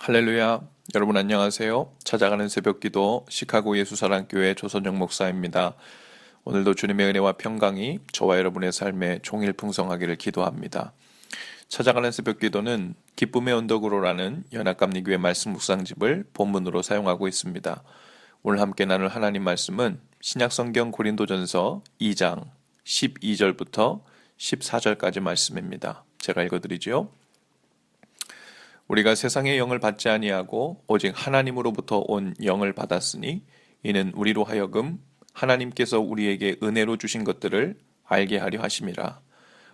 할렐루야. 여러분 안녕하세요. 찾아가는 새벽기도 시카고 예수사랑교회 조선영 목사입니다. 오늘도 주님의 은혜와 평강이 저와 여러분의 삶에 종일 풍성하기를 기도합니다. 찾아가는 새벽기도는 기쁨의 언덕으로라는 연합감리교회 말씀 묵상집을 본문으로 사용하고 있습니다. 오늘 함께 나눌 하나님 말씀은 신약성경 고린도전서 2장 12절부터 14절까지 말씀입니다. 제가 읽어드리죠. 우리가 세상의 영을 받지 아니하고 오직 하나님으로부터 온 영을 받았으니 이는 우리로 하여금 하나님께서 우리에게 은혜로 주신 것들을 알게 하려 하심이라.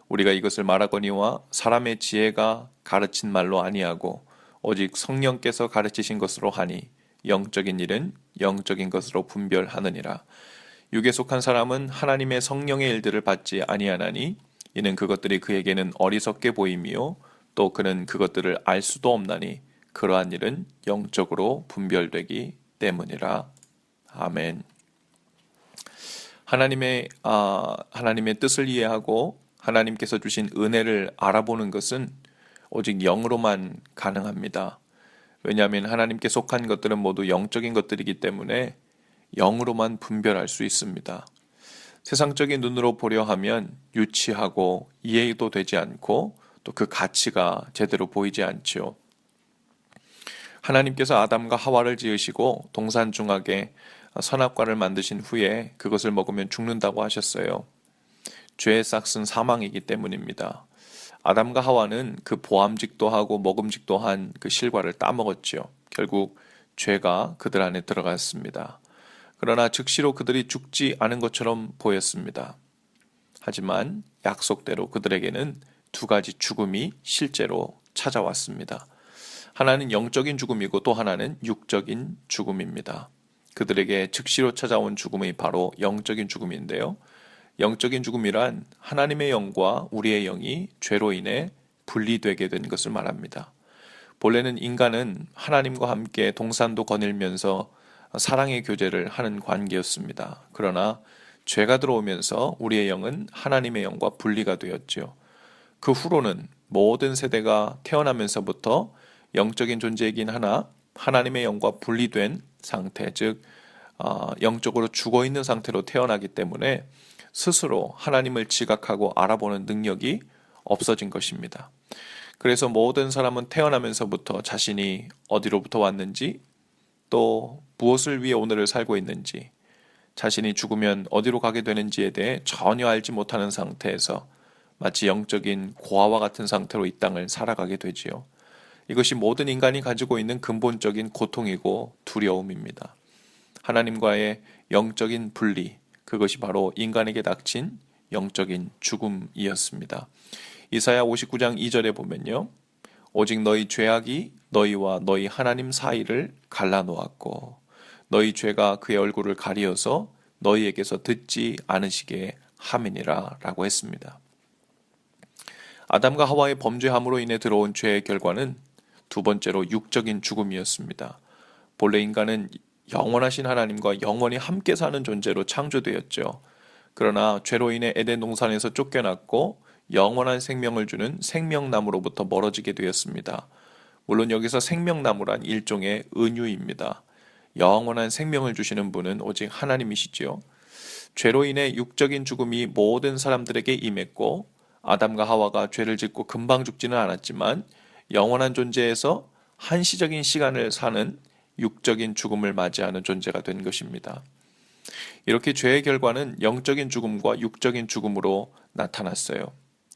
우리가 이것을 말하거니와 사람의 지혜가 가르친 말로 아니하고 오직 성령께서 가르치신 것으로 하니 영적인 일은 영적인 것으로 분별하느니라. 육에 속한 사람은 하나님의 성령의 일들을 받지 아니하나니 이는 그것들이 그에게는 어리석게 보임이요 또 그는 그것들을 알 수도 없나니 그러한 일은 영적으로 분별되기 때문이라. 아멘. 하나님의 뜻을 이해하고 하나님께서 주신 은혜를 알아보는 것은 오직 영으로만 가능합니다. 왜냐하면 하나님께 속한 것들은 모두 영적인 것들이기 때문에 영으로만 분별할 수 있습니다. 세상적인 눈으로 보려 하면 유치하고 이해도 되지 않고 또 그 가치가 제대로 보이지 않죠. 하나님께서 아담과 하와를 지으시고 동산 중앙에 선악과를 만드신 후에 그것을 먹으면 죽는다고 하셨어요. 죄의 싹은 사망이기 때문입니다. 아담과 하와는 그 보암직도 하고 먹음직도 한 그 실과를 따먹었지요. 결국 죄가 그들 안에 들어갔습니다. 그러나 즉시로 그들이 죽지 않은 것처럼 보였습니다. 하지만 약속대로 그들에게는 두 가지 죽음이 실제로 찾아왔습니다. 하나는 영적인 죽음이고 또 하나는 육적인 죽음입니다. 그들에게 즉시로 찾아온 죽음이 바로 영적인 죽음인데요. 영적인 죽음이란 하나님의 영과 우리의 영이 죄로 인해 분리되게 된 것을 말합니다. 본래는 인간은 하나님과 함께 동산도 거닐면서 사랑의 교제를 하는 관계였습니다. 그러나 죄가 들어오면서 우리의 영은 하나님의 영과 분리가 되었죠. 그 후로는 모든 세대가 태어나면서부터 영적인 존재이긴 하나 하나님의 영과 분리된 상태, 즉 영적으로 죽어있는 상태로 태어나기 때문에 스스로 하나님을 지각하고 알아보는 능력이 없어진 것입니다. 그래서 모든 사람은 태어나면서부터 자신이 어디로부터 왔는지 또 무엇을 위해 오늘을 살고 있는지 자신이 죽으면 어디로 가게 되는지에 대해 전혀 알지 못하는 상태에서 마치 영적인 고아와 같은 상태로 이 땅을 살아가게 되지요. 이것이 모든 인간이 가지고 있는 근본적인 고통이고 두려움입니다. 하나님과의 영적인 분리, 그것이 바로 인간에게 닥친 영적인 죽음이었습니다. 이사야 59장 2절에 보면요. 오직 너희 죄악이 너희와 너희 하나님 사이를 갈라놓았고 너희 죄가 그의 얼굴을 가리어서 너희에게서 듣지 않으시게 함이니라 라고 했습니다. 아담과 하와의 범죄함으로 인해 들어온 죄의 결과는 두 번째로 육적인 죽음이었습니다. 본래 인간은 영원하신 하나님과 영원히 함께 사는 존재로 창조되었죠. 그러나 죄로 인해 에덴 동산에서 쫓겨났고 영원한 생명을 주는 생명나무로부터 멀어지게 되었습니다. 물론 여기서 생명나무란 일종의 은유입니다. 영원한 생명을 주시는 분은 오직 하나님이시지요. 죄로 인해 육적인 죽음이 모든 사람들에게 임했고 아담과 하와가 죄를 짓고 금방 죽지는 않았지만 영원한 존재에서 한시적인 시간을 사는 육적인 죽음을 맞이하는 존재가 된 것입니다. 이렇게 죄의 결과는 영적인 죽음과 육적인 죽음으로 나타났어요.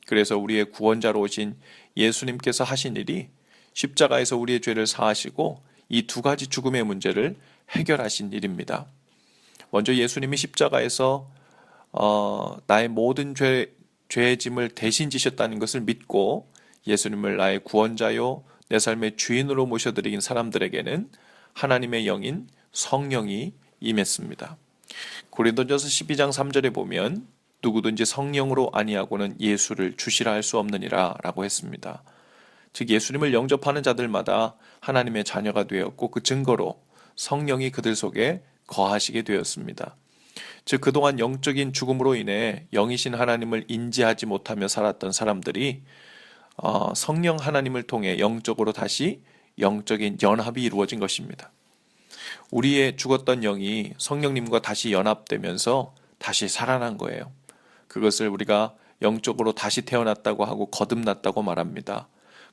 그래서 우리의 구원자로 오신 예수님께서 하신 일이 십자가에서 우리의 죄를 사하시고 이 두 가지 죽음의 문제를 해결하신 일입니다. 먼저 예수님이 십자가에서 나의 모든 죄의 짐을 대신 지셨다는 것을 믿고 예수님을 나의 구원자요 내 삶의 주인으로 모셔드린 사람들에게는 하나님의 영인 성령이 임했습니다. 고린도전서 12장 3절에 보면 누구든지 성령으로 아니하고는 예수를 주시라 할 수 없느니라 라고 했습니다. 즉 예수님을 영접하는 자들마다 하나님의 자녀가 되었고 그 증거로 성령이 그들 속에 거하시게 되었습니다. 즉 그동안 영적인 죽음으로 인해 영이신 하나님을 인지하지 못하며 살았던 사람들이 성령 하나님을 통해 영적으로 다시 영적인 연합이 이루어진 것입니다. 우리의 죽었던 영이 성령님과 다시 연합되면서 다시 살아난 거예요. 그것을 우리가 영적으로 다시 태어났다고 하고 거듭났다고 말합니다.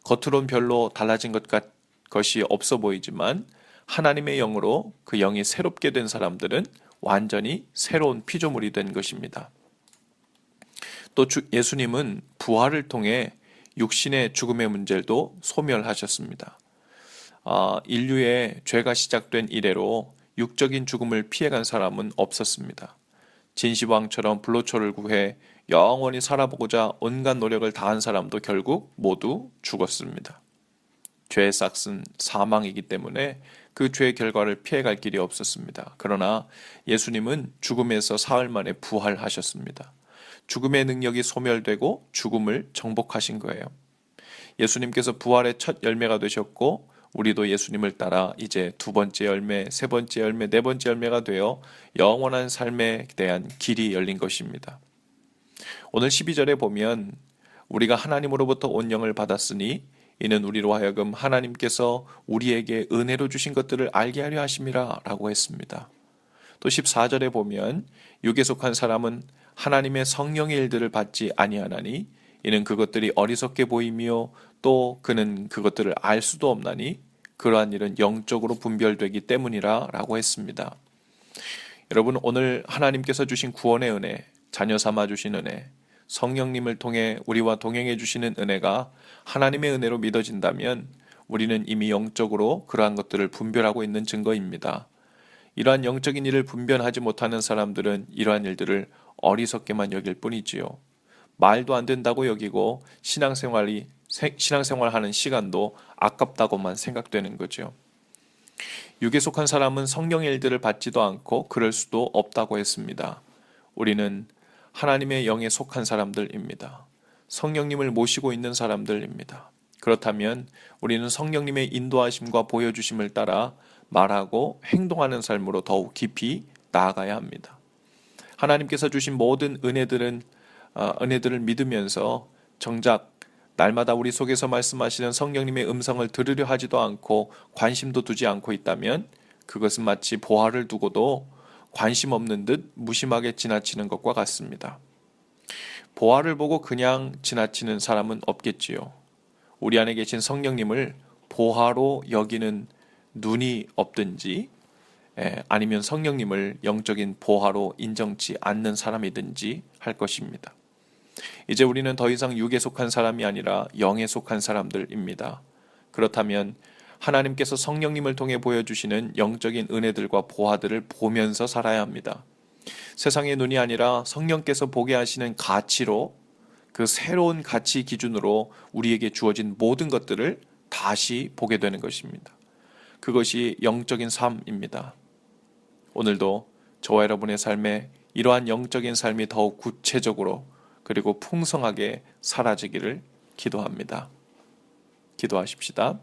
겉으론 별로 달라진 것이 없어 보이지만 하나님의 영으로 그 영이 새롭게 된 사람들은 완전히 새로운 피조물이 된 것입니다. 또 예수님은 부활을 통해 육신의 죽음의 문제도 소멸하셨습니다. 인류의 죄가 시작된 이래로 육적인 죽음을 피해간 사람은 없었습니다. 진시황처럼 불로초를 구해 영원히 살아보고자 온갖 노력을 다한 사람도 결국 모두 죽었습니다. 죄의 싹은 사망이기 때문에 그 죄의 결과를 피해갈 길이 없었습니다. 그러나 예수님은 죽음에서 사흘 만에 부활하셨습니다. 죽음의 능력이 소멸되고 죽음을 정복하신 거예요. 예수님께서 부활의 첫 열매가 되셨고 우리도 예수님을 따라 이제 두 번째 열매, 세 번째 열매, 네 번째 열매가 되어 영원한 삶에 대한 길이 열린 것입니다. 오늘 12절에 보면 우리가 하나님으로부터 온 영을 받았으니 이는 우리로 하여금 하나님께서 우리에게 은혜로 주신 것들을 알게 하려 하심이라 라고 했습니다. 또 14절에 보면 육에 속한 사람은 하나님의 성령의 일들을 받지 아니하나니 이는 그것들이 어리석게 보이며 또 그는 그것들을 알 수도 없나니 그러한 일은 영적으로 분별되기 때문이라 라고 했습니다. 여러분, 오늘 하나님께서 주신 구원의 은혜, 자녀 삼아 주신 은혜, 성령님을 통해 우리와 동행해 주시는 은혜가 하나님의 은혜로 믿어진다면 우리는 이미 영적으로 그러한 것들을 분별하고 있는 증거입니다. 이러한 영적인 일을 분별하지 못하는 사람들은 이러한 일들을 어리석게만 여길 뿐이지요. 말도 안 된다고 여기고 신앙생활하는 시간도 아깝다고만 생각되는 거죠. 육에 속한 사람은 성령의 일들을 받지도 않고 그럴 수도 없다고 했습니다. 우리는 하나님의 영에 속한 사람들입니다. 성령님을 모시고 있는 사람들입니다. 그렇다면 우리는 성령님의 인도하심과 보여주심을 따라 말하고 행동하는 삶으로 더욱 깊이 나아가야 합니다. 하나님께서 주신 모든 은혜들을 믿으면서 정작 날마다 우리 속에서 말씀하시는 성령님의 음성을 들으려 하지도 않고 관심도 두지 않고 있다면 그것은 마치 보화를 두고도 관심 없는 듯 무심하게 지나치는 것과 같습니다. 보화를 보고 그냥 지나치는 사람은 없겠지요. 우리 안에 계신 성령님을 보화로 여기는 눈이 없든지 아니면 성령님을 영적인 보화로 인정치 않는 사람이든지 할 것입니다. 이제 우리는 더 이상 육에 속한 사람이 아니라 영에 속한 사람들입니다. 그렇다면 하나님께서 성령님을 통해 보여주시는 영적인 은혜들과 보화들을 보면서 살아야 합니다. 세상의 눈이 아니라 성령께서 보게 하시는 가치로, 그 새로운 가치 기준으로 우리에게 주어진 모든 것들을 다시 보게 되는 것입니다. 그것이 영적인 삶입니다. 오늘도 저와 여러분의 삶에 이러한 영적인 삶이 더욱 구체적으로 그리고 풍성하게 사라지기를 기도합니다. 기도하십시다.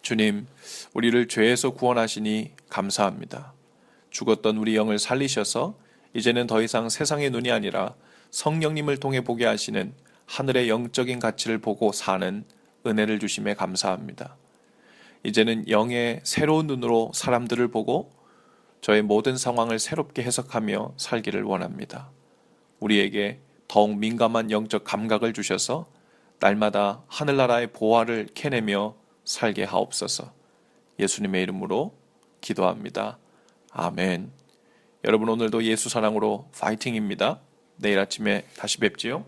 주님, 우리를 죄에서 구원하시니 감사합니다. 죽었던 우리 영을 살리셔서 이제는 더 이상 세상의 눈이 아니라 성령님을 통해 보게 하시는 하늘의 영적인 가치를 보고 사는 은혜를 주심에 감사합니다. 이제는 영의 새로운 눈으로 사람들을 보고 저의 모든 상황을 새롭게 해석하며 살기를 원합니다. 우리에게 더욱 민감한 영적 감각을 주셔서 날마다 하늘나라의 보화를 캐내며 살게 하옵소서. 예수님의 이름으로 기도합니다. 아멘. 여러분, 오늘도 예수 사랑으로 파이팅입니다. 내일 아침에 다시 뵙지요.